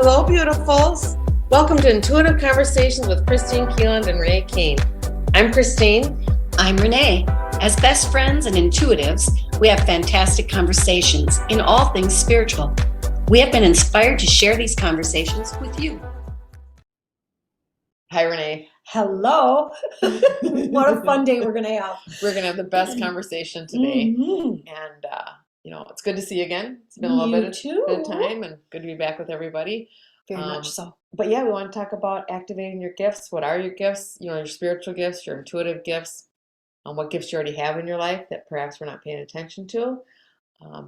Hello, beautifuls. Welcome to Intuitive Conversations with Kristine Keeland and Renee Kane. I'm Kristine. I'm Renee. As best friends and intuitives, we have fantastic conversations in all things spiritual. We have been inspired to share these conversations with you. Hi, Renee. Hello. What a fun day we're going to have. We're going to have the best conversation today. Mm-hmm. And, it's good to see you again. It's been a little bit of time and good to be back with everybody. Very much so. But yeah, we want to talk about activating your gifts. What are your gifts? Your spiritual gifts, your intuitive gifts, what gifts you already have in your life that perhaps we're not paying attention to.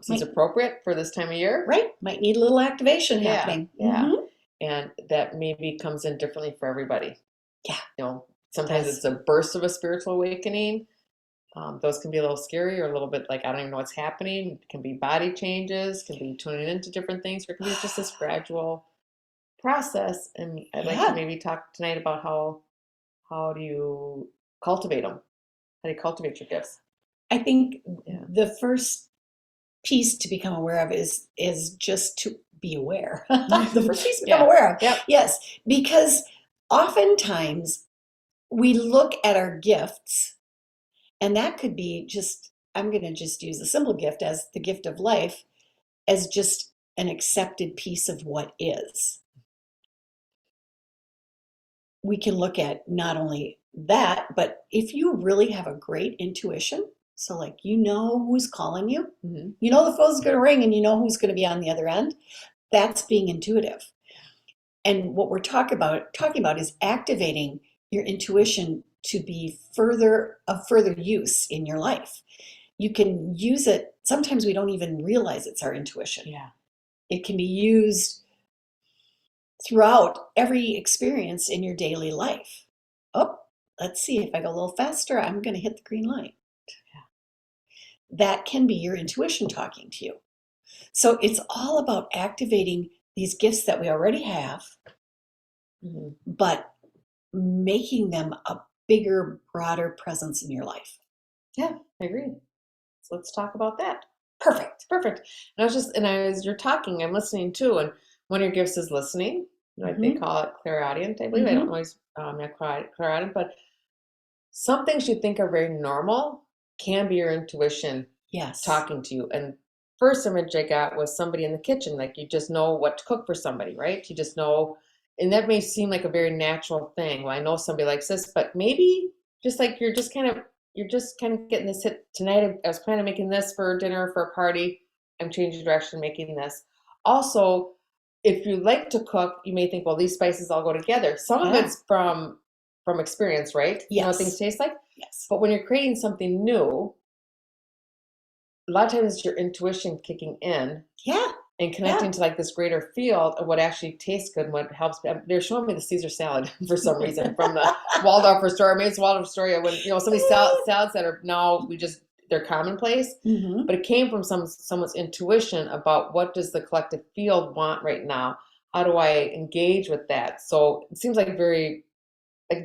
Seems appropriate for this time of year. Right. Might need a little activation happening. Yeah. Mm-hmm. And that maybe comes in differently for everybody. Yeah. Sometimes it's a burst of a spiritual awakening. Those can be a little scary or a little bit like, I don't even know what's happening. It can be body changes, can be tuning into different things, or it can be just this gradual process. And I'd like to maybe talk tonight about how do you cultivate them? How do you cultivate your gifts? I think the first piece to become aware of is just to be aware. The first piece to become aware of. Yep. Yes, because oftentimes we look at our gifts, and that could be just, I'm going to just use a simple gift as the gift of life, as just an accepted piece of what is. We can look at not only that, but if you really have a great intuition, so like you know who's calling you, you know the phone's going to ring and you know who's going to be on the other end, that's being intuitive. And what we're talking about is activating your intuition to be of further use in your life. You can use it. Sometimes we don't even realize it's our intuition. Yeah. It can be used throughout every experience in your daily life. Oh, let's see, if I go a little faster, I'm going to hit the green light. Yeah. That can be your intuition talking to you. So it's all about activating these gifts that we already have, but making them a bigger, broader presence in your life. Yeah, I agree. So let's talk about that. Perfect. And as you're talking, I'm listening too, and one of your gifts is listening. They call it clairaudient, I believe. I don't always clairaudient, but some things you think are very normal can be your intuition talking to you. And first image I got was somebody in the kitchen, like you just know what to cook for somebody, right? You just know, and that may seem like a very natural thing. Well, I know somebody likes this, but maybe just like you're just kind of getting this hit tonight. I was planning on making this for dinner for a party. I'm changing direction, making this. Also, if you like to cook, you may think, well, these spices all go together. Some of it's from experience, right? Yes. You know what things taste like? Yes. But when you're creating something new, a lot of times it's your intuition kicking in. Yeah. And connecting to like this greater field of what actually tastes good and what helps. They're showing me the Caesar salad for some reason from the Waldorf Astoria. Maybe it's Waldorf Astoria when, some of these salads that are now they're commonplace, but it came from someone's intuition about what does the collective field want right now? How do I engage with that? So it seems like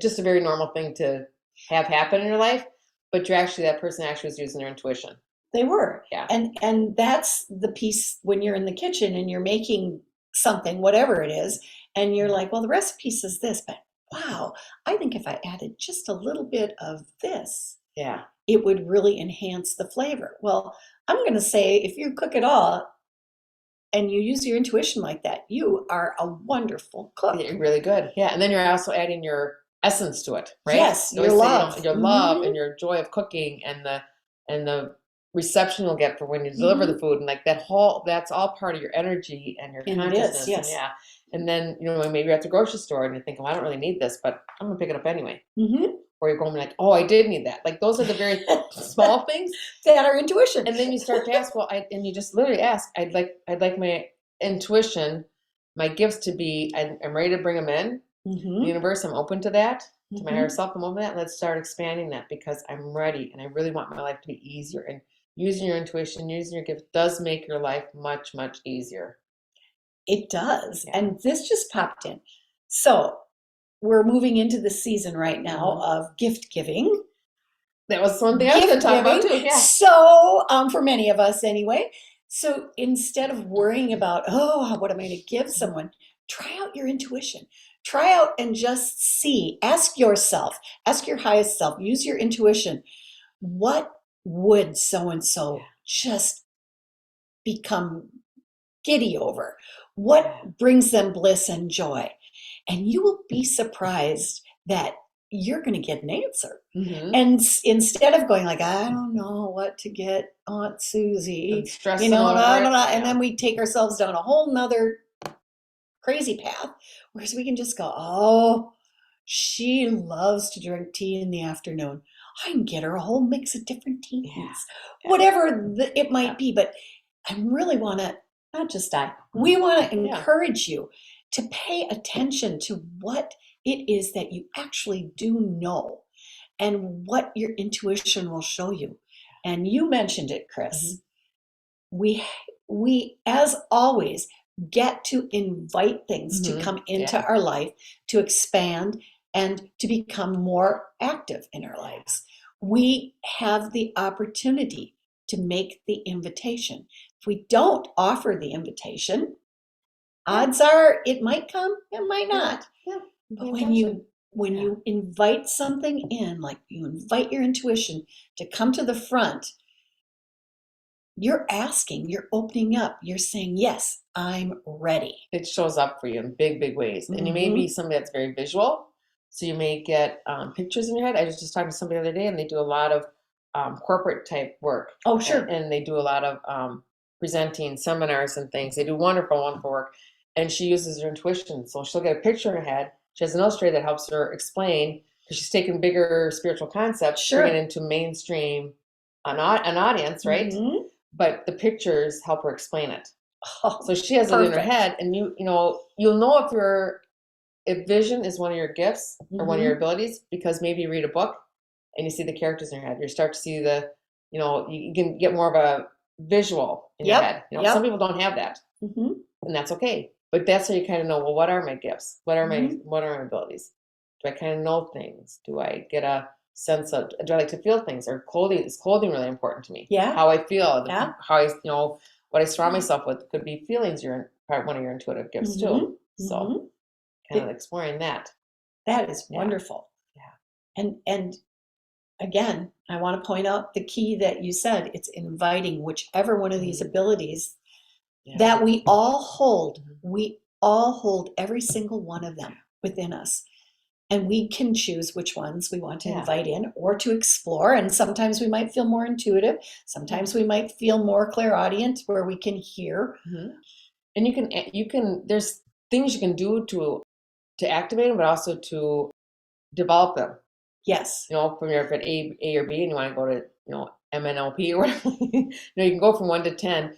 just a very normal thing to have happen in your life, but that person actually was using their intuition. They were. Yeah. And that's the piece when you're in the kitchen and you're making something, whatever it is, and you're like, well, the recipe says this, but wow, I think if I added just a little bit of this, it would really enhance the flavor. Well, I'm going to say if you cook it all and you use your intuition like that, you are a wonderful cook. You're really good. Yeah. And then you're also adding your essence to it, right? Yes, your love. Your love and your joy of cooking and the reception you'll get for when you deliver the food, and like that's all part of your energy and your consciousness. Yes. And then maybe you're at the grocery store and you're thinking, well, I don't really need this, but I'm gonna pick it up anyway. Or you're going like, oh, I did need that. Like those are the very small things that are intuition. And then you start to ask, and you just literally ask, I'd like my intuition, my gifts to be, I'm ready to bring them in. The universe, I'm open to that. To my higher self, I'm open to that. Let's start expanding that because I'm ready and I really want my life to be easier. And using your intuition, using your gift does make your life much, much easier. It does. Yeah. And this just popped in. So we're moving into the season right now of gift giving. That was something I was going to talk about too. Yeah. So for many of us anyway. So instead of worrying about, what am I going to give someone? try out your intuition. Try out and just see. Ask yourself, ask your highest self, use your intuition. What would so and so just become giddy over? What brings them bliss and joy? And you will be surprised that you're going to get an answer. And instead of going like, I don't know what to get Aunt Susie, and and then we take ourselves down a whole nother crazy path, whereas we can just go, oh, she loves to drink tea in the afternoon. I can get her a whole mix of different teas, whatever it might be. But I really want to, not just we want to encourage you to pay attention to what it is that you actually do know and what your intuition will show you. And you mentioned it, Chris. We, as always, get to invite things to come into our life, to expand, and to become more active in our lives. We have the opportunity to make the invitation. If we don't offer the invitation, odds are it might come, it might not. But when you invite something in, like you invite your intuition to come to the front, you're asking, you're opening up, you're saying, yes, I'm ready. It shows up for you in big, big ways. And you may be somebody that's very visual. So you may get pictures in your head. I was just talking to somebody the other day, and they do a lot of corporate type work. Oh, sure. And they do a lot of presenting seminars and things. They do wonderful, wonderful work. And she uses her intuition. So she'll get a picture in her head. She has an illustrator that helps her explain, because she's taken bigger spiritual concepts, bringing it into mainstream an audience, right? But the pictures help her explain it. So she has it in her head, and you'll know if vision is one of your gifts or one of your abilities, because maybe you read a book and you see the characters in your head. You start to see you can get more of a visual in your head. Some people don't have that, and that's okay. But that's how you kind of know, well, what are my gifts? What are my abilities? Do I kind of know things? Do I get a sense of, do I like to feel things? Or is clothing really important to me? Yeah. How I feel, how I, what I surround myself with could be feelings. One of your intuitive gifts too. So kind of exploring that. That is wonderful. Yeah. And again, I want to point out the key that you said, it's inviting whichever one of these abilities that we all hold. We all hold every single one of them within us. And we can choose which ones we want to invite in or to explore. And sometimes we might feel more intuitive. Sometimes we might feel more clairaudient, where we can hear. And you can, there's things you can do to activate them, but also to develop them. Yes. From your at A or B, and you want to go to, MNLP or whatever, you can go from 1 to 10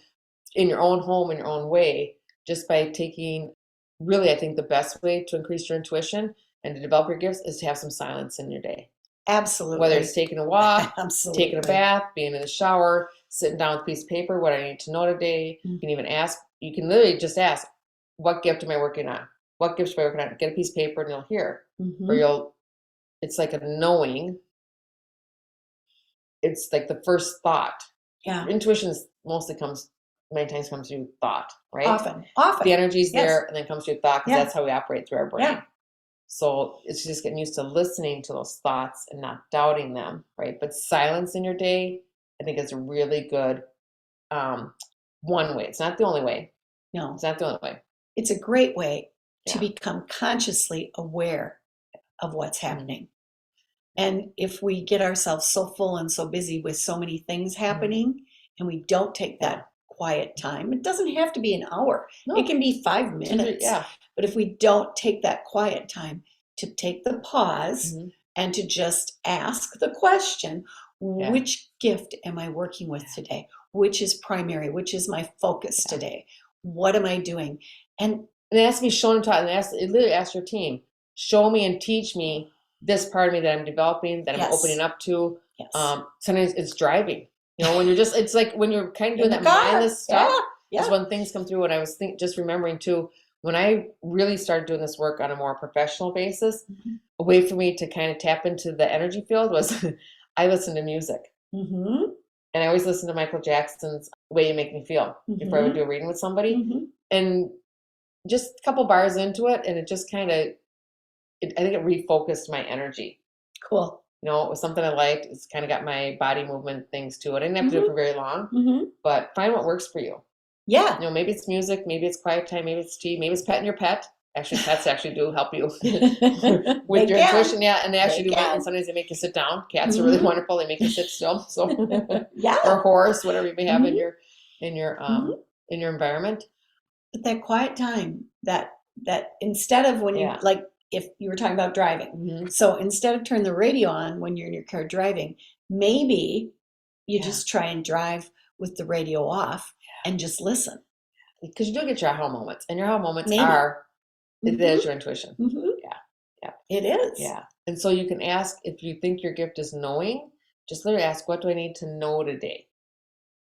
in your own home, in your own way, just by taking, really, I think the best way to increase your intuition and to develop your gifts is to have some silence in your day. Absolutely. Whether it's taking a walk, Absolutely. taking a bath, being in the shower, sitting down with a piece of paper, what I need to know today. You can even ask, you can literally just ask, what gift am I working on? What gifts am I working on? Get a piece of paper and you'll hear. Or it's like a knowing. It's like the first thought. Yeah. Intuition many times comes through thought, right? Often. The energy's there, and then comes through thought, because that's how we operate through our brain. Yeah. So it's just getting used to listening to those thoughts and not doubting them, right? But silence in your day, I think, is a really good one way. It's not the only way. No. It's not the only way. It's a great way to become consciously aware of what's happening. And if we get ourselves so full and so busy with so many things happening, and we don't take that quiet time, it doesn't have to be an hour. No. It can be 5 minutes. But if we don't take that quiet time to take the pause and to just ask the question, which gift am I working with today? Which is primary? Which is my focus today? What am I doing? And it has to be shown and taught. And it literally asks your team, show me and teach me this part of me that I'm developing, that I'm opening up to. Sometimes it's driving. When you're just, it's like when you're kind of doing that mindless stuff, is when things come through. And I was just remembering too, when I really started doing this work on a more professional basis, a way for me to kind of tap into the energy field was I listen to music. And I always listen to Michael Jackson's The Way You Make Me Feel before I would do a reading with somebody. And just a couple bars into it, and it just kind of, I think it refocused my energy. Cool. You know, it was something I liked. It's kind of got my body movement things to it. I didn't have to do it for very long, but find what works for you. Yeah. You know, maybe it's music, maybe it's quiet time, maybe it's tea, maybe it's petting your pet. Actually, pets actually do help you with your intuition. Yeah, and they actually do. And sometimes they make you sit down. Cats are really wonderful. They make you sit still. So, yeah. Or a horse, whatever you may have in your in your environment. But that quiet time, that instead of when you like, if you were talking about driving, so instead of turn the radio on when you're in your car driving, maybe you just try and drive with the radio off and just listen. Because you do get your aha moments, and your aha moments are, it is your intuition. Yeah, it is. Yeah, and so you can ask, if you think your gift is knowing, just literally ask, what do I need to know today?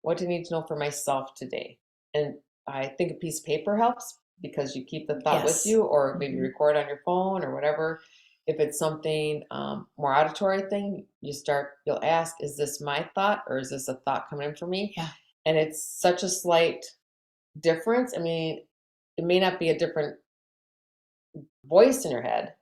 What do I need to know for myself today? And I think a piece of paper helps, because you keep the thought with you, or maybe record on your phone or whatever. If it's something more auditory thing, you'll ask, is this my thought, or is this a thought coming in for me? Yeah. And it's such a slight difference. I mean, it may not be a different voice in your head,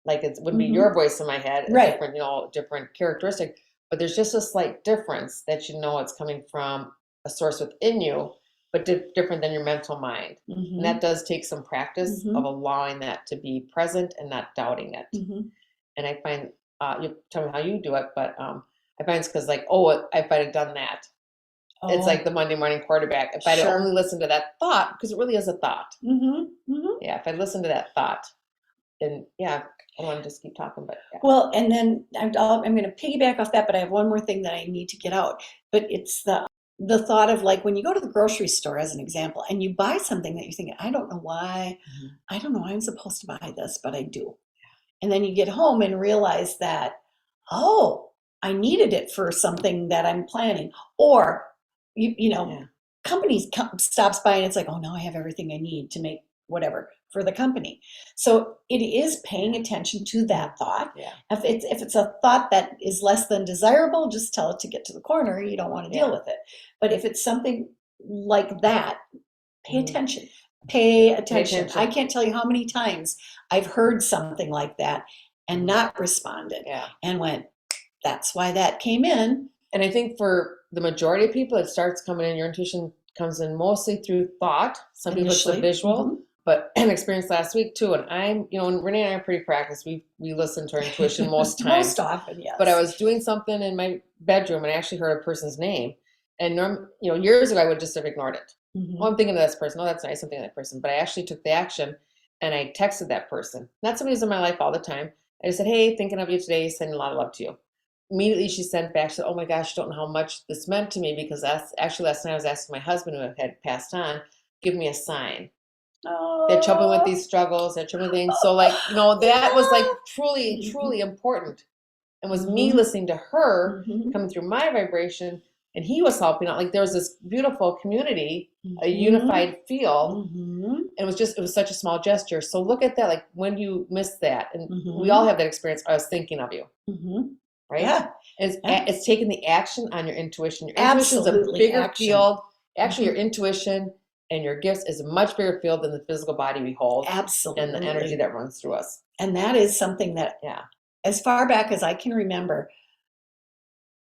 like it wouldn't be your voice in my head, different, different characteristic, but there's just a slight difference that it's coming from a source within you, but different than your mental mind. And that does take some practice of allowing that to be present and not doubting it. And I find, you tell me how you do it, but I find it's because like, if I had done that, it's like the Monday morning quarterback. If I'd only listened to that thought, because it really is a thought. Yeah, if I listened to that thought, then I don't want to just keep talking, but Well, and then I'm going to piggyback off that, but I have one more thing that I need to get out. But it's the thought of, like, when you go to the grocery store, as an example, and you buy something that you're thinking, I don't know why, I don't know why I'm supposed to buy this, but I do. And then you get home and realize that, I needed it for something that I'm planning. Or, companies stops by and it's like, now I have everything I need to make whatever for the company. So it is paying attention to that thought. If it's a thought that is less than desirable, just tell it to get to the corner. You don't want to deal with it. But if it's something like that, pay attention. Pay attention. I can't tell you how many times I've heard something like that and not responded and went, that's why that came in. And I think for the majority of people, it starts coming in, your intuition comes in mostly through thought. Some people it's a visual, but an experience last week too. And I'm, and Renee and I are pretty practiced. We listen to our intuition most times. Most often, yes. But I was doing something in my bedroom and I actually heard a person's name. And years ago, I would just have ignored it. I'm thinking of this person. Oh, that's nice. I'm thinking of that person. But I actually took the action and I texted that person. Not somebody who's in my life all the time. I just said, hey, thinking of you today, sending a lot of love to you. Immediately she sent back, she said, oh my gosh, don't know how much this meant to me, because that's actually last night I was asking my husband, who had passed on, give me a sign. They're trouble with these struggles, they're trouble with things. So that was like truly, truly important. And was me listening to her, coming through my vibration, and he was helping out. Like there was this beautiful community, a unified feel. And it was such a small gesture. So look at that, like when you miss that, and we all have that experience. I was thinking of you. Right? Yeah. It's taking the action on your intuition. Your intuition is a bigger field. Actually, your intuition and your gifts is a much bigger field than the physical body we hold. Absolutely. And the energy that runs through us. And that is something that, as far back as I can remember,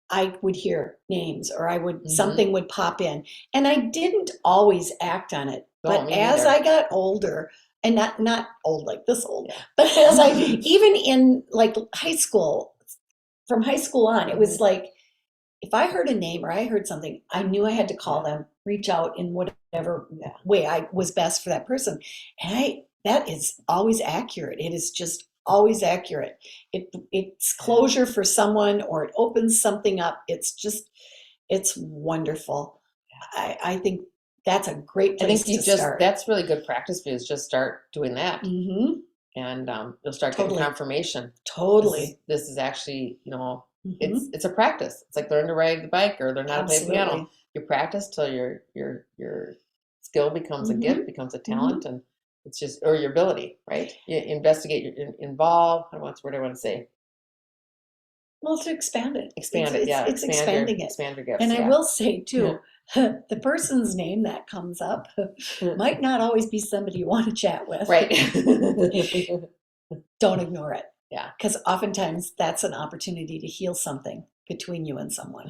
I would hear names, or something would pop in. And I didn't always act on it. But as I got older, and not old like this old, but as even in like high school, from high school on, it was like, if I heard a name or I heard something, I knew I had to call them, reach out in whatever way I was best for that person. And that is always accurate. It is just always accurate. It's closure for someone, or it opens something up. It's wonderful. I think that's a great place to start. That's really good practice for you, is just start doing that. And you'll start getting confirmation. Totally. This is actually, it's a practice. It's like learning to ride the bike or learn how to play the piano. You practice till your skill becomes a gift, becomes a talent, and it's just, or your ability, right? You investigate, involve. I don't know what's the word I want to say. Well, to expand it. Expand it. It's expanding it. Expand your gifts. And I will say too, The person's name that comes up might not always be somebody you want to chat with. Right. Don't ignore it. Yeah. Because oftentimes that's an opportunity to heal something between you and someone.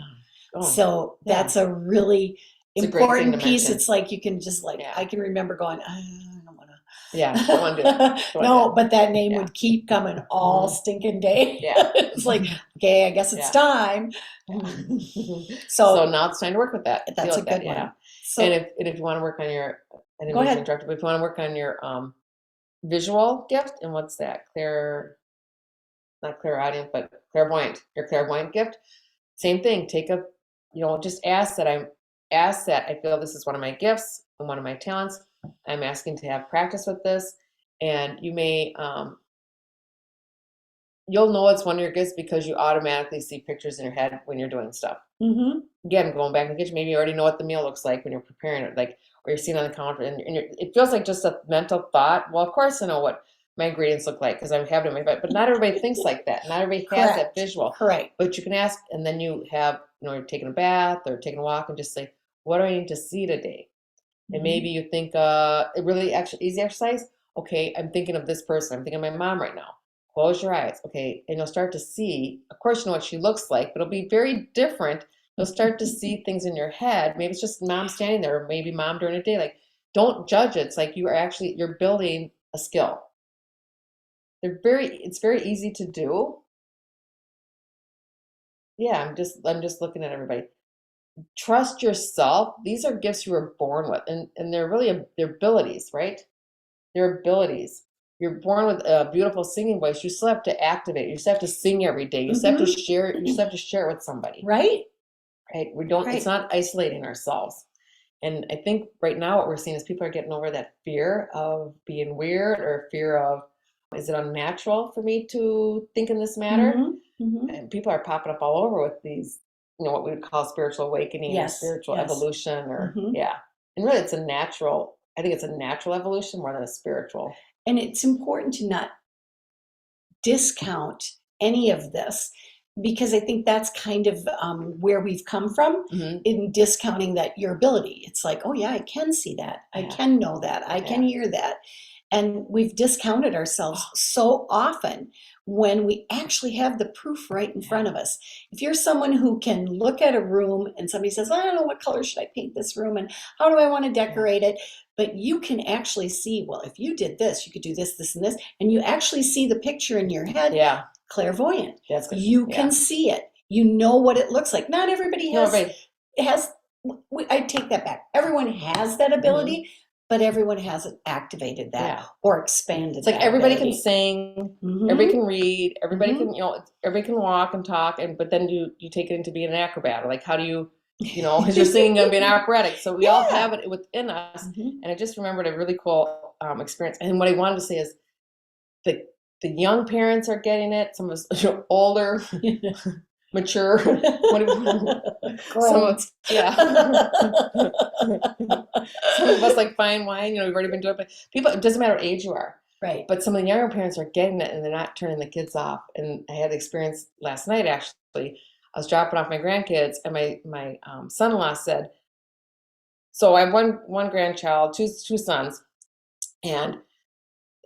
Oh, So that's a really important piece. mention. It's like you can just I can remember going, I don't want to. Yeah, don't want to do that. No, but that name would keep coming all stinking day. Yeah. It's like, okay, I guess it's time. So now it's time to work with that. That's a good one. Yeah. So, and if you want to work on your, go ahead. but if you want to work on your visual gift, and what's that? Not clairaudient, but clairvoyant. Your clairvoyant gift. Same thing. Take a, just ask that I feel this is one of my gifts and one of my talents. I'm asking to have practice with this, and you may you'll know it's one of your gifts because you automatically see pictures in your head when you're doing stuff. Mm-hmm. Again, going back to the kitchen, maybe you already know what the meal looks like when you're preparing it, or you're sitting on the counter, and it feels like just a mental thought. Well, of course I know what my ingredients look like because I'm having it in my bed, but not everybody thinks like that. Not everybody has that visual. Correct. But you can ask, and then you have, you're taking a bath or taking a walk, and just say, what do I need to see today? And maybe you think a really easy exercise. Okay, I'm thinking of this person. I'm thinking of my mom right now. Close your eyes. Okay, and you'll start to see, of course, you know what she looks like, but it'll be very different. You'll start to see things in your head. Maybe it's just mom standing there, or maybe mom during a day. Like, don't judge it. It's like you're building a skill. It's very easy to do. Yeah, I'm just looking at everybody. Trust yourself. These are gifts you were born with, and they're really they're abilities, right? They're abilities. You're born with a beautiful singing voice. You still have to activate it. You still have to sing every day. You still have to share it. You still have to share it with somebody. Right. Right. We don't. It's not isolating ourselves. And I think right now what we're seeing is people are getting over that fear of being weird, or fear of, is it unnatural for me to think in this matter? And people are popping up all over with these, what we would call spiritual awakening, or spiritual evolution, or and really it's a natural evolution more than a spiritual. And it's important to not discount any of this, because I think that's kind of where we've come from in discounting your ability. It's like, oh yeah, I can see that. I can know that. I can hear that. And we've discounted ourselves so often when we actually have the proof right in front of us. If you're someone who can look at a room and somebody says, I don't know what color should I paint this room and how do I want to decorate it, but you can actually see, well, if you did this, you could do this, this, and this, and you actually see the picture in your head. Yeah. Clairvoyant. That's good. You can see it. You know what it looks like. Not everybody has. I take that back. Everyone has that ability, but everyone hasn't activated that or expanded. It's like everybody can sing, everybody can read, everybody can, everybody can walk and talk, but then you take it into being an acrobat, or like, how do you, because you're singing going to be an operatic. So we all have it within us. And I just remembered a really cool experience. And what I wanted to say is the young parents are getting it. Some of us older, mature. Some of us, some of us like fine wine. We've already been doing it. But people, it doesn't matter what age you are. Right. But some of the younger parents are getting it, and they're not turning the kids off. And I had the experience last night, actually. I was dropping off my grandkids, and my son-in-law said, so I have one grandchild, two sons, and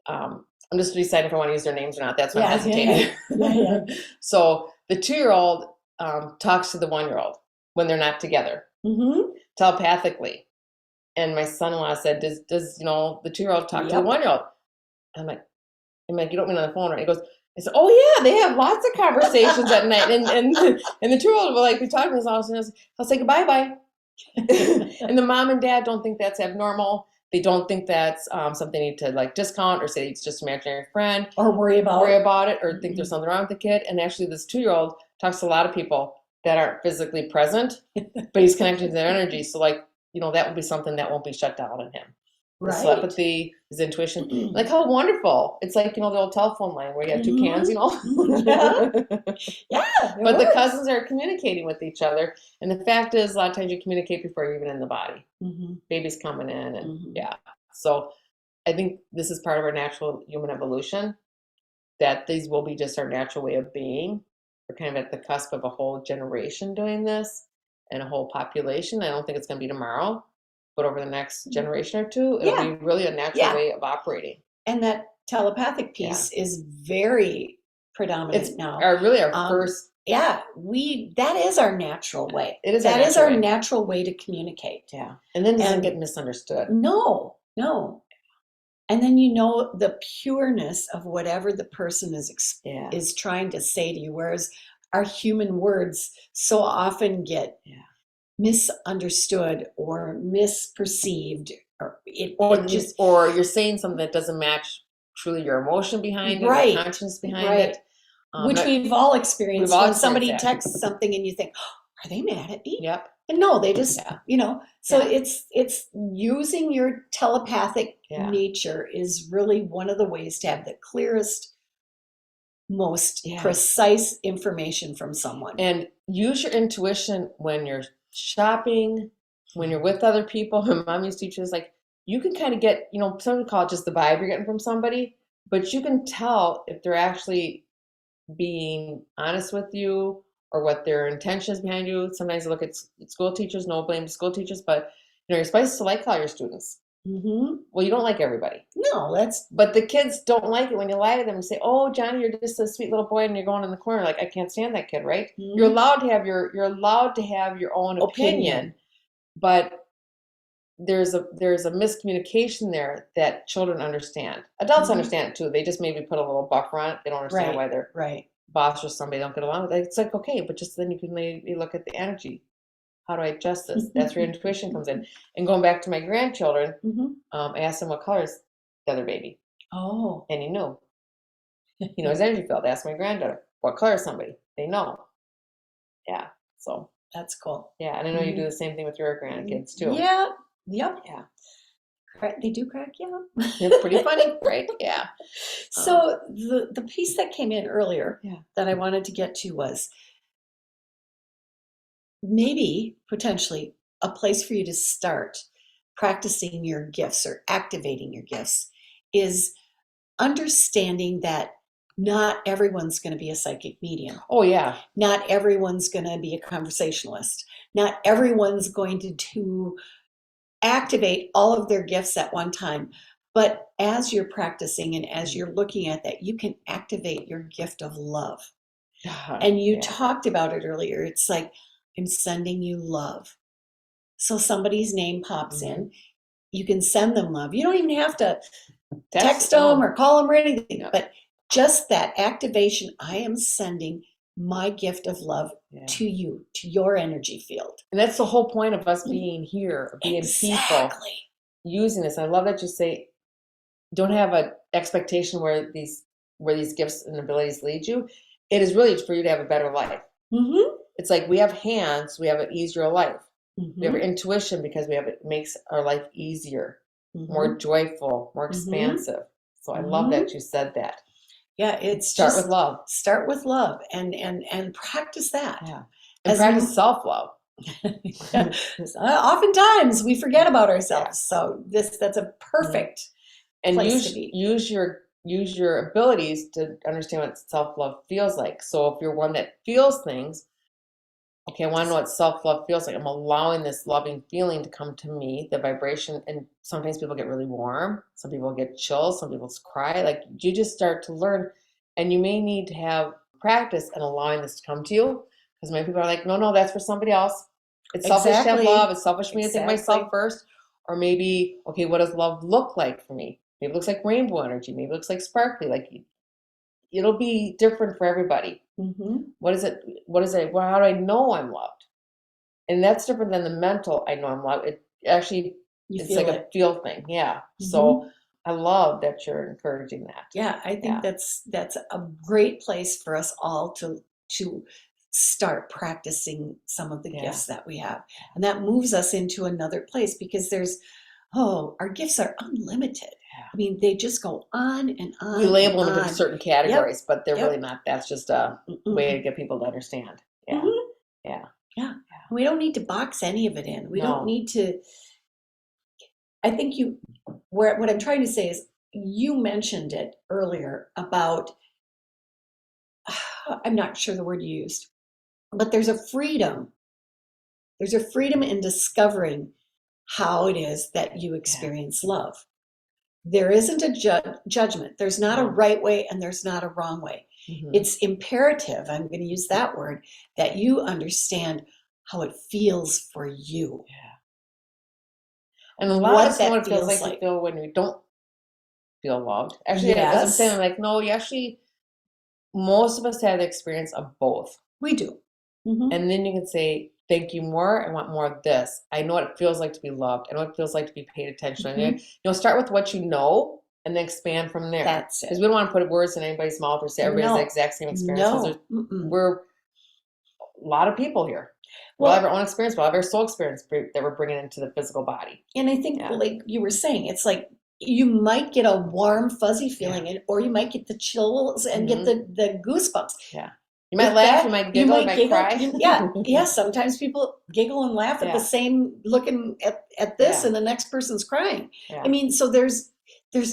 I'm just deciding if I want to use their names or not. That's why I'm hesitating. So the 2-year-old talks to the 1-year-old when they're not together, telepathically. And my son-in-law said, "Does the 2-year-old talk to the 1-year-old?" I'm like, you don't mean on the phone, right? He goes, I said, "Oh yeah, they have lots of conversations at night." And the 2-year-old will be talking to us all, and I'll say goodbye, bye. And the mom and dad don't think that's abnormal. They don't think that's something they need to discount or say it's just an imaginary friend, or worry about it, or think there's something wrong with the kid. And actually, this 2-year-old talks to a lot of people that aren't physically present, but he's connected to their energy. So that would be something that won't be shut down in him. Right. His telepathy, his intuition, like how wonderful. It's like, the old telephone line where you have two cans, But the cousins are communicating with each other. And the fact is, a lot of times you communicate before you're even in the body. Baby's coming in, and So I think this is part of our natural human evolution, that these will be just our natural way of being. We're kind of at the cusp of a whole generation doing this. in a whole population. I don't think it's going to be tomorrow, but over the next generation or two, it'll be really a natural way of operating. And that telepathic piece is very predominant now. Our first. Yeah, that is our natural way. It is. That is our natural way to communicate. Yeah, and then it doesn't get misunderstood. No. And then the pureness of whatever the person is trying to say to you, whereas our human words so often get misunderstood or misperceived, or you're saying something that doesn't match truly your emotion behind it, or conscience behind it. Which we've all experienced when somebody texts something and you think, oh, are they mad at me? Yep. And no, they just, so it's using your telepathic nature is really one of the ways to have the clearest, most precise information from someone. And use your intuition when you're shopping, when you're with other people. My mom used to teach us, like, you can kind of get, some would call it just the vibe you're getting from somebody, but you can tell if they're actually being honest with you or what their intention is behind you. Sometimes I look at school teachers, no blame to school teachers, but you're supposed to like all your students. Mm-hmm. Well, you don't like everybody. No, but the kids don't like it when you lie to them and say, "Oh, Johnny, you're just a sweet little boy," and you're going in the corner like, "I can't stand that kid," right? Mm-hmm. You're allowed to have your own opinion, but there's a miscommunication there that children understand. Adults understand it too. They just maybe put a little buffer on it. They don't understand why their boss or somebody don't get along with it. It's like, okay, but just then you can maybe look at the energy. How do I adjust this? That's where intuition comes in. And going back to my grandchildren, I asked them what color is the other baby. Oh. And he knew. He knows his energy field. I asked my granddaughter, what color is somebody? They know. Yeah. So that's cool. Yeah. And I know you do the same thing with your grandkids too. Yeah. Yep. Yeah. They do crack you up. It's pretty funny, right? Yeah. So the piece that came in earlier that I wanted to get to was maybe potentially a place for you to start practicing your gifts or activating your gifts is understanding that not everyone's going to be a psychic medium. Oh, yeah. Not everyone's going to be a conversationalist. Not everyone's going to activate all of their gifts at one time. But as you're practicing and as you're looking at that, you can activate your gift of love. And you talked about it earlier. It's like, I'm sending you love. So somebody's name pops in. You can send them love. You don't even have to text them or call them or anything. But just that activation, I am sending my gift of love to you, to your energy field. And that's the whole point of us being here, being people, using this. I love that you say, don't have an expectation where these gifts and abilities lead you. It is really for you to have a better life. Mm-hmm. It's like we have hands, we have an easier life. Mm-hmm. We have intuition because it makes our life easier, more joyful, more expansive. So I love that you said that. Yeah, it's start with love. Start with love and practice that. Yeah. And practice self-love. Oftentimes we forget about ourselves. So that's a perfect place to be. Use your abilities to understand what self-love feels like. So if you're one that feels things, okay, I want to know what self-love feels like. I'm allowing this loving feeling to come to me, the vibration. And sometimes people get really warm. Some people get chills. Some people cry. Like, you just start to learn. And you may need to have practice in allowing this to come to you. Because many people are like, no, that's for somebody else. It's selfish to have love. It's selfish for me to think myself first. Or maybe, okay, what does love look like for me? Maybe it looks like rainbow energy. Maybe it looks like sparkly. Like, it'll be different for everybody. Mm-hmm. What is it? Well, how do I know I'm loved? And that's different than the mental, I know I'm loved. It actually, it's like a feel thing. Yeah. Mm-hmm. So I love that you're encouraging that. Yeah, I think that's a great place for us all to start practicing some of the gifts that we have. And that moves us into another place because our gifts are unlimited. I mean, they just go on and on. We label them in certain categories, but they're really not. That's just a way to get people to understand. Yeah. Mm-hmm. Yeah. We don't need to box any of it in. We don't need to. I think what I'm trying to say is, you mentioned it earlier about, I'm not sure the word you used, but there's a freedom There's a freedom in discovering how it is that you experience love. There isn't a judgment. There's not a right way and there's not a wrong way. It's imperative, I'm going to use that word, that you understand how it feels for you. And a lot of us know what it feels like to feel when we don't feel loved. Actually, as I'm saying, I'm like, no, you actually, most of us have the experience of both. We do. And then you can say, thank you more. I want more of this. I know what it feels like to be loved. I know what it feels like to be paid attention to. Start with what you know and then expand from there. That's it. Because we don't want to put words in anybody's mouth or say everybody has the exact same experience. We're a lot of people here. We'll have our own experience. We'll have our soul experience that we're bringing into the physical body. And I think, like you were saying, it's like you might get a warm, fuzzy feeling, or you might get the chills and get the goosebumps. Yeah. You might laugh, you might giggle, you might cry. Yeah. Sometimes people giggle and laugh at the same, looking at this, and the next person's crying. I mean, so there's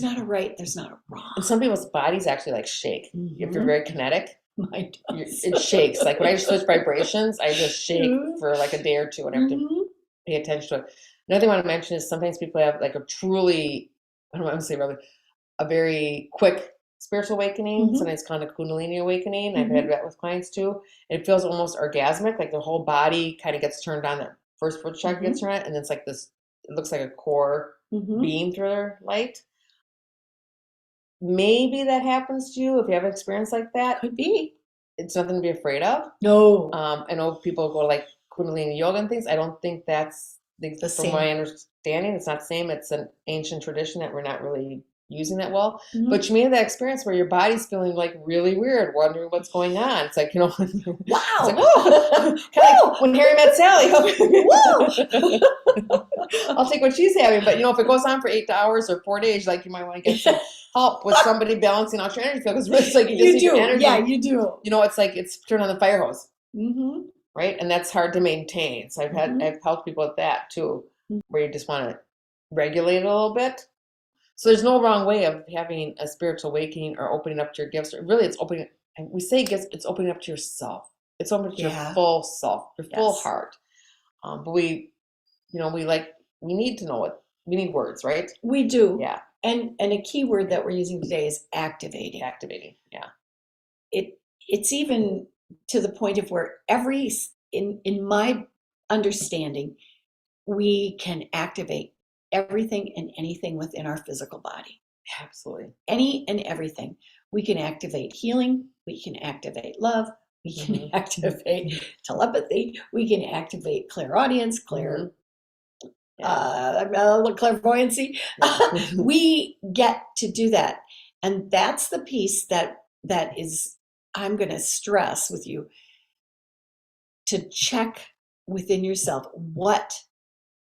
not a right, there's not a wrong. And some people's bodies actually like shake. If you're very kinetic, it shakes. Like when I switch vibrations, I just shake for like a day or two and I have to pay attention to it. Another thing I want to mention is sometimes people have like a truly, I don't want to say really, a very quick spiritual awakening. Sometimes called a Kundalini awakening. I've had that with clients too. It feels almost orgasmic, like the whole body kind of gets turned on. That first foot chakra gets turned on, and it's like this. It looks like a core beam through their light. Maybe that happens to you if you have an experience like that. Could be. It's nothing to be afraid of. No. I know people go like Kundalini yoga and things. I don't think that's the same. From my understanding, it's not the same. It's an ancient tradition that we're not really using that well. But you may have that experience where your body's feeling like really weird, wondering what's going on. It's like, wow. It's like, kind of like when Harry met Sally. I'll take what she's having. But if it goes on for 8 hours or 4 days, like you might want to get some help with somebody balancing out your energy field. Because it's like you just need your energy. Yeah, you do. It's like it's turned on the fire hose. Right? And that's hard to maintain. So I've helped people with that too, where you just want to regulate it a little bit. So there's no wrong way of having a spiritual awakening or opening up to your gifts. Really, it's opening. And we say gifts. It's opening up to yourself. It's opening up to your full self, your full heart. But we need to know it. We need words, right? We do. Yeah. And a key word that we're using today is activating. Activating. Yeah. It's even to the point of where in my understanding, we can activate everything and anything within our physical body. Absolutely. Any and everything. We can activate healing. We can activate love. We can activate telepathy. We can activate clairaudience, clairvoyancy. We get to do that. And that's the piece that is, I'm going to stress with you, to check within yourself. What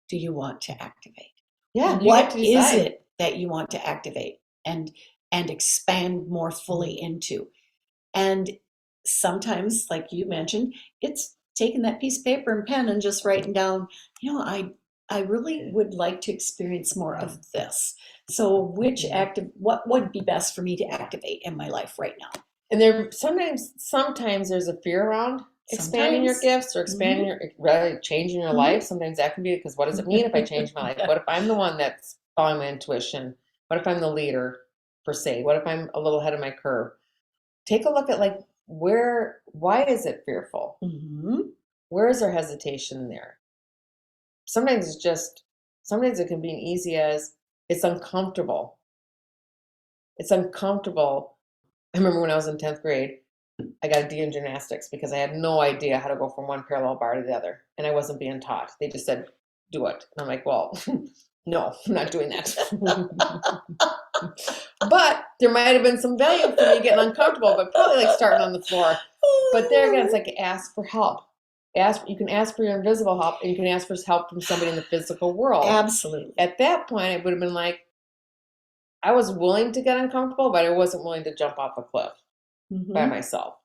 do you want to activate? Yeah. What is it that you want to activate and expand more fully into? And sometimes, like you mentioned, it's taking that piece of paper and pen and just writing down, I really would like to experience more of this. So what would be best for me to activate in my life right now? And there sometimes there's a fear around expanding your gifts or expanding changing your life. Sometimes that can be because what does it mean if I change my life? What if I'm the one that's following my intuition? What if I'm the leader, per se? What if I'm a little ahead of my curve? Take a look at why is it fearful? Where is there hesitation there? Sometimes it can be easy as it's uncomfortable. It's uncomfortable. I remember when I was in 10th grade, I got a D in gymnastics because I had no idea how to go from one parallel bar to the other. And I wasn't being taught. They just said, do it. And I'm like, well, no, I'm not doing that. But there might have been some value for me getting uncomfortable, but probably like starting on the floor. But there again, it's like ask for help. You can ask for your invisible help, and you can ask for help from somebody in the physical world. Absolutely. At that point, I would have been like, I was willing to get uncomfortable, but I wasn't willing to jump off a cliff by myself.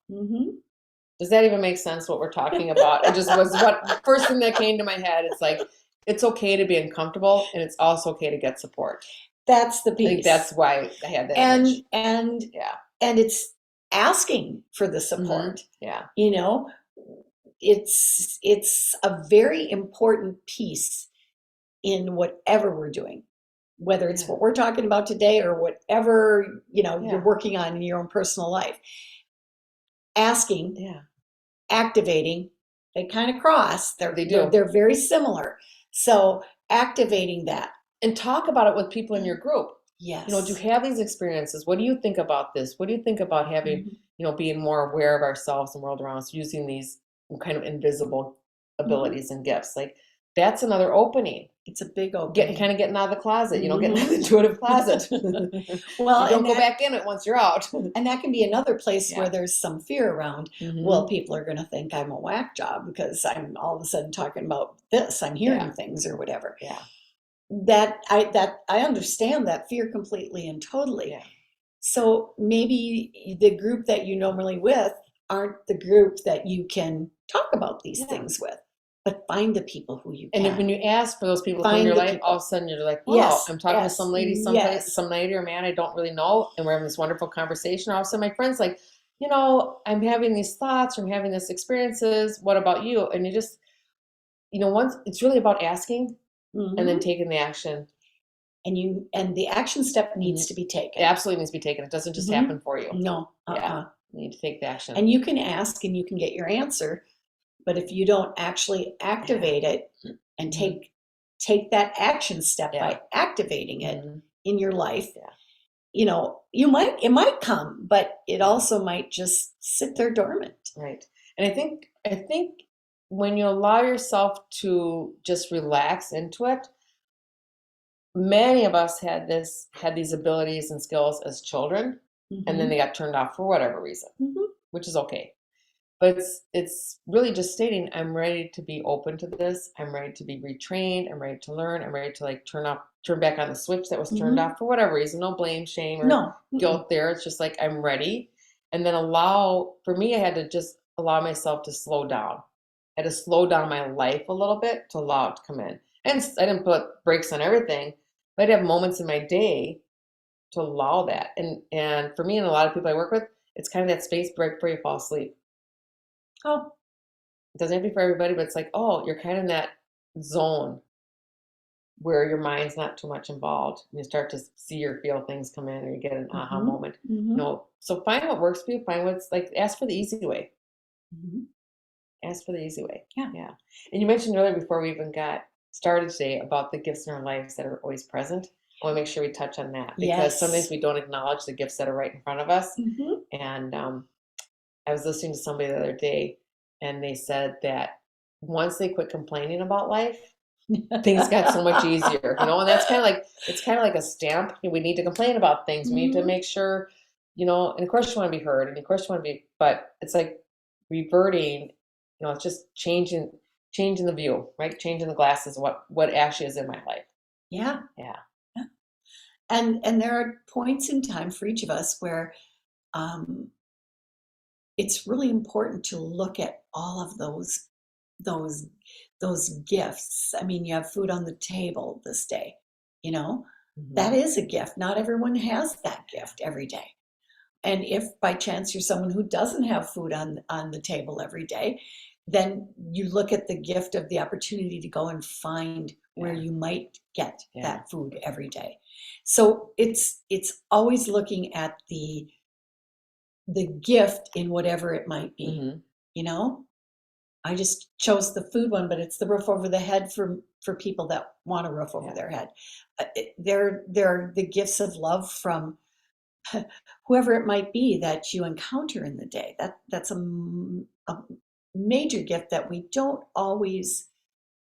Does that even make sense what we're talking about? It just was what first thing that came to my head. It's like, it's okay to be uncomfortable, and it's also okay to get support. That's the piece. I think that's why I had that image. And it's asking for the support. Yeah. it's a very important piece in whatever we're doing, whether it's what we're talking about today or whatever, you're working on in your own personal life. Asking, activating, they kind of cross. They do. They're very similar. So activating that. And talk about it with people in your group. Yes. Do you have these experiences? What do you think about this? What do you think about having, being more aware of ourselves and the world around us, using these kind of invisible abilities and gifts? Like, that's another opening. It's a big opening. Getting out of the closet, getting out of the intuitive closet. Well, you don't go back in it once you're out. And that can be another place where there's some fear around. Well, people are going to think I'm a whack job because I'm all of a sudden talking about this. I'm hearing things or whatever. Yeah. That I understand that fear completely and totally. Yeah. So maybe the group that you normally with aren't the group that you can talk about these things with. But find the people who you can. And when you ask for those people in your life, all of a sudden you're like, wow, I'm talking to some lady, some lady or man I don't really know, and we're having this wonderful conversation. All of a sudden my friend's like, I'm having these thoughts, or I'm having these experiences. What about you? And you just, once it's really about asking and then taking the action. And the action step needs to be taken. It absolutely needs to be taken. It doesn't just happen for you. No. Yeah. You need to take the action. And you can ask and you can get your answer. But if you don't actually activate it and take that action step by activating it in your life, it might come, but it also might just sit there dormant. Right. And I think when you allow yourself to just relax into it, many of us had these abilities and skills as children, and then they got turned off for whatever reason, which is okay. But it's really just stating, I'm ready to be open to this. I'm ready to be retrained. I'm ready to learn. I'm ready to turn back on the switch that was turned off for whatever reason. No blame, shame, or guilt there. It's just like, I'm ready. And then for me, I had to just allow myself to slow down. I had to slow down my life a little bit to allow it to come in. And I didn't put brakes on everything, but I'd have moments in my day to allow that. And for me and a lot of people I work with, it's kind of that space break before you fall asleep. Oh, it doesn't have to be for everybody, but it's like, you're kind of in that zone where your mind's not too much involved. And you start to see or feel things come in, or you get an aha moment. So find what works for you. Find what's like, ask for the easy way. Ask for the easy way. Yeah. And you mentioned earlier, before we even got started today, about the gifts in our lives that are always present. I want to make sure we touch on that, because sometimes we don't acknowledge the gifts that are right in front of us. And I was listening to somebody the other day, and they said that once they quit complaining about life, things got so much easier, and that's it's kind of like a stamp. We need to complain about things. We need to make sure, and of course you want to be heard, and of course you want to be, but it's like reverting, it's just changing the view, right? Changing the glasses, what actually is in my life. Yeah. And there are points in time for each of us where, it's really important to look at all of those gifts. I mean, you have food on the table this day, that is a gift. Not everyone has that gift every day. And if by chance you're someone who doesn't have food on the table every day, then you look at the gift of the opportunity to go and find where you might get that food every day. So it's always looking at the gift in whatever it might be. I just chose the food one, but it's the roof over the head for people that want a roof over their head. There are the gifts of love from whoever it might be that you encounter in the day. That's a major gift that we don't always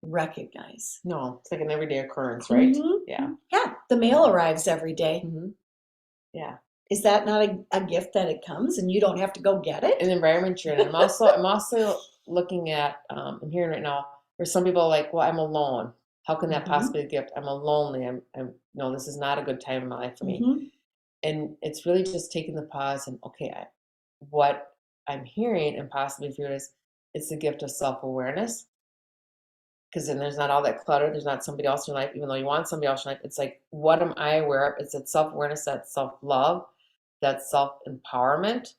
recognize. No, it's like an everyday occurrence, right? Yeah. The mail arrives every day. Yeah. Is that not a gift that it comes and you don't have to go get it? An environment you're in. I'm also looking at, I'm hearing right now, there's some people like, well, I'm alone. How can that possibly be a gift? I'm lonely. I'm no, this is not a good time in my life for me. And it's really just taking the pause and, okay, what I'm hearing and possibly for you is, it's the gift of self-awareness. Because then there's not all that clutter. There's not somebody else in your life, even though you want somebody else in your life. It's like, what am I aware of? It's that self-awareness, that self-love, that self-empowerment.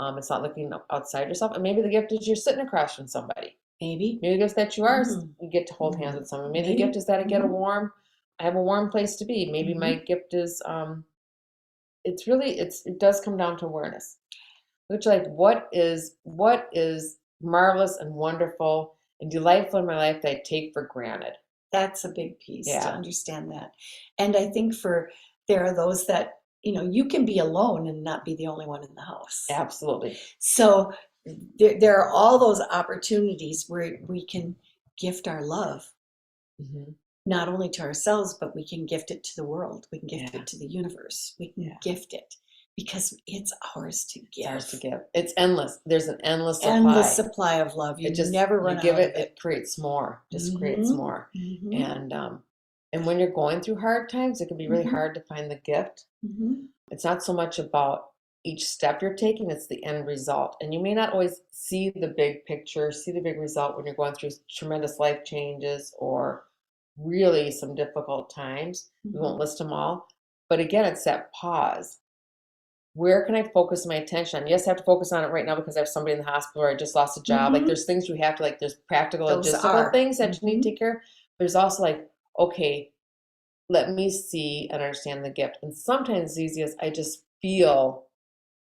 It's not looking outside yourself. And maybe the gift is you're sitting across from somebody. Maybe. Maybe the gift that you are, Mhm. you get to hold hands with someone. Maybe the Maybe. gift is that I get Mhm. I have a warm place to be. Maybe my Mhm. gift is, it does come down to awareness. Which, like, what is marvelous and wonderful and delightful in my life that I take for granted? That's a big piece to Yeah, understand that. And I think there are those that, you can be alone and not be the only one in the house. absolutely. So there are all those opportunities where we can gift our love, Hmm. not only to ourselves, but we can gift it to the world. We can gift Yeah, it to the universe. We can yeah. gift it because it's ours to It's ours to give. give. It's endless. There's an endless Endless supply. supply of love. You It just never you run give out it, of it it. creates more. Just creates Mm-hmm. more. Mm-hmm. And when you're going through hard times, it can be really Mm-hmm. hard to find the gift. Mm-hmm. It's not so much about each step you're taking, it's the end result. And you may not always see the big picture, see the big result when you're going through tremendous life changes or really some difficult times. We Mm-hmm. won't list them all. But again, it's that pause. Where can I focus my attention on? Yes, I have to focus on it right now because I have somebody in the hospital or I just lost a job. Like, Mm-hmm. there's things you have to, like, there's practical Those logistical are. things that you need Mm-hmm. to take care of. There's also, like, okay, let me see and understand the gift. And sometimes it's easy as I just feel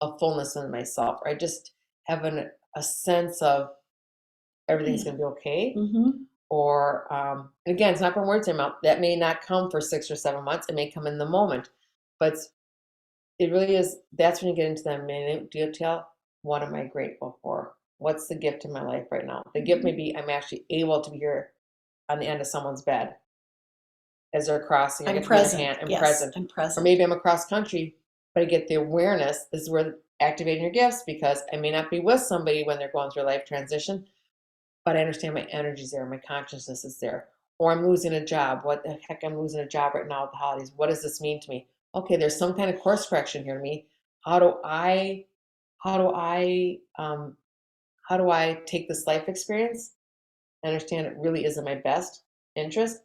a fullness in myself, or I just have a sense of everything's going to be okay. Mm-hmm. Or, and again, it's not from words in my mouth. That may not come for 6 or 7 months. It may come in the moment, but it really is. That's when you get into that minute detail. What am I grateful for? What's the gift in my life right now? The gift may be I'm actually able to be here on the end of someone's bed as they're crossing. I I'm get to be their present. hand and Yes, present. I'm Or present. maybe I'm across country, but I get the awareness. This is where activating your gifts, because I may not be with somebody when they're going through a life transition, but I understand my energy's there, my consciousness is there. Or I'm losing a job. What the heck? I'm losing a job right now at the holidays. What does this mean to me? Okay, there's some kind of course correction here to me. How do I, how do I, how do I take this life experience and understand it really is in my best interest?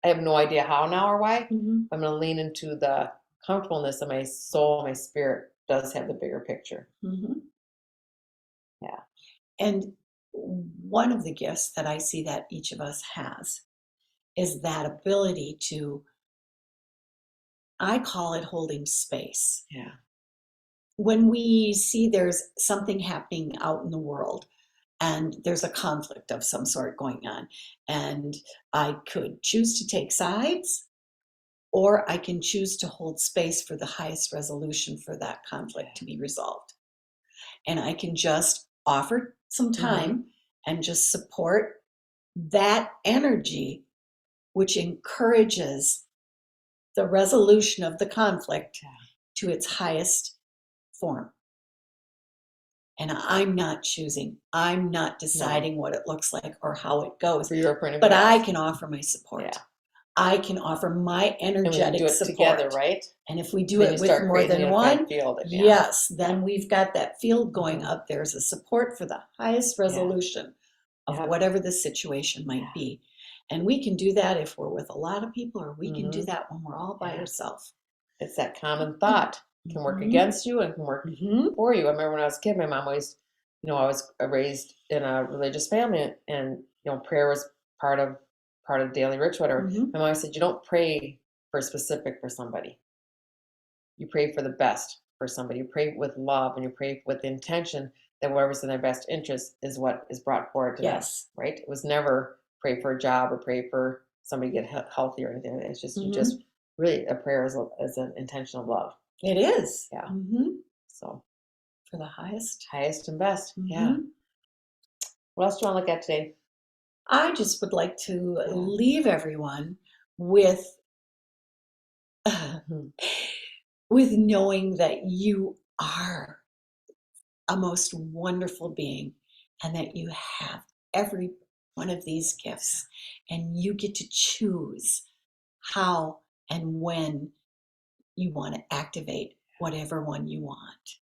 I have no idea how now or why. Mm-hmm. I'm going to lean into the comfortableness of my soul, my spirit does have the bigger picture. Mm-hmm. Yeah. And one of the gifts that I see that each of us has is that ability to, I call it holding space. Yeah. When we see there's something happening out in the world and there's a conflict of some sort going on, and I could choose to take sides, or I can choose to hold space for the highest resolution for that conflict to be resolved. And I can just offer some Mm-hmm. time and just support that energy, which encourages the resolution of the conflict Yeah. to its highest form. And I'm not choosing, I'm not No. deciding what it looks like or how it goes, For you or for but anybody I else. can offer my support. Yeah. I can offer my And when you do energetic it together, support. right? And if we do Then you it with start more creating the than unified one, field. Yeah. yes, then we've got that field going Mm-hmm. up. There's a support for the highest Yeah. resolution of Yep. whatever the situation might Yeah. be. And we can do that if we're with a lot of people, or we can do Mm-hmm. that when we're all by Yeah. ourselves. It's that common thought can work Mm-hmm. against you and can work Mm-hmm. for you. I remember when I was a kid, my mom always, I was raised in a religious family, and prayer was part of daily ritual, whatever. Mm-hmm. My mom always said, you don't pray for specific for somebody. You pray for the best for somebody. You pray with love, and you pray with the intention that whatever's in their best interest is what is brought forward to them. Yes. Right? It was never pray for a job or pray for somebody to get healthy or anything. It's just you Mm-hmm. just really a prayer is an intention of love. It is. Yeah. Mm-hmm. So For the highest. highest and best. Yeah. Mm-hmm. What else do you want to look at today? I just would like to Yeah. leave everyone with Mhm. with knowing that you are a most wonderful being and that you have every one of these gifts, and you get to choose how and when you want to activate whatever one you want,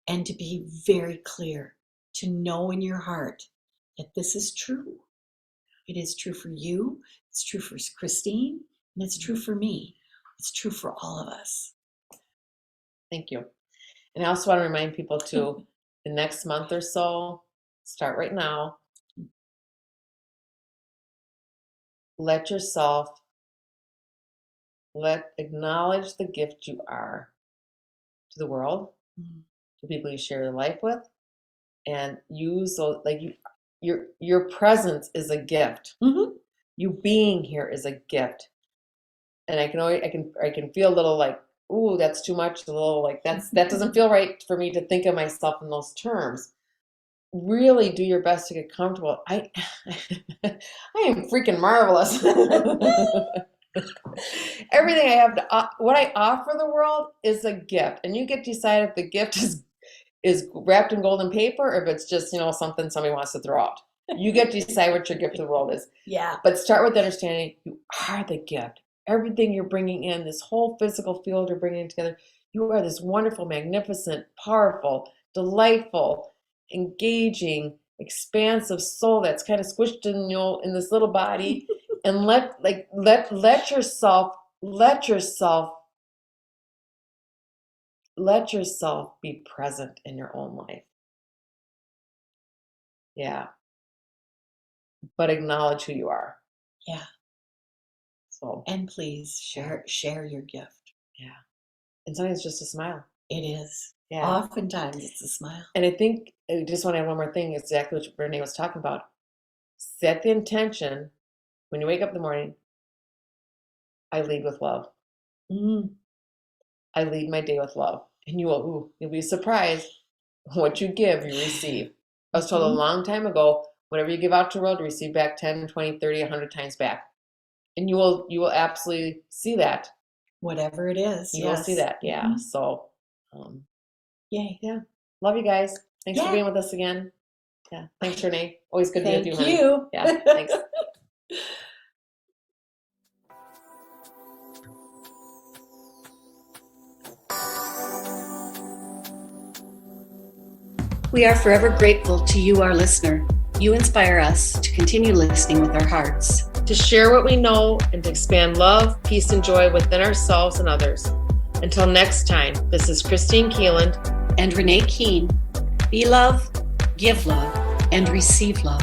and to be very clear, to know in your heart that this is true. It is true for you, it's true for Kristine, and it's true for me. It's true for all of us. Thank you. And I also want to remind people too, the next month or so, start right now. Acknowledge the gift you are to the world, to people you share your life with, and use those, like your presence is a gift. You being here is a gift. And I can feel a little like, ooh, that's too much, a little like that doesn't feel right for me to think of myself in those terms. Really do your best to get comfortable. I am freaking marvelous. Everything I have to, what I offer the world is a gift, and you get to decide if the gift is wrapped in golden paper or if it's just, something somebody wants to throw out. You get to decide what your gift to the world is. Yeah. But start with understanding you are the gift. Everything you're bringing in, this whole physical field you're bringing together, you are this wonderful, magnificent, powerful, delightful, engaging, expansive soul that's kind of squished in this little body. And let yourself be present in your own life. Yeah. But acknowledge who you are. Yeah. So, and please share your gift. Yeah. And sometimes it's just a smile. It is. Yeah. Oftentimes it's a smile. And I think I just want to add one more thing, exactly what Renee was talking about. Set the intention when you wake up in the morning. I lead with love. I lead my day with love. And you'll be surprised what you give, you receive. I was told a long time ago, whatever you give out to the world, you receive back 10, 20, 30, 100 times back. And you will absolutely see that. Whatever it is. You will see that. Yeah. So, yay. Yeah. Love you guys. Thanks for being with us again. Yeah. Thanks, Renee. Always good to be with you. Thank you. Yeah. Thanks. We are forever grateful to you, our listener. You inspire us to continue listening with our hearts, to share what we know, and to expand love, peace, and joy within ourselves and others. Until next time, this is Kristine Keeland and Renee Keene. Be love, give love, and receive love.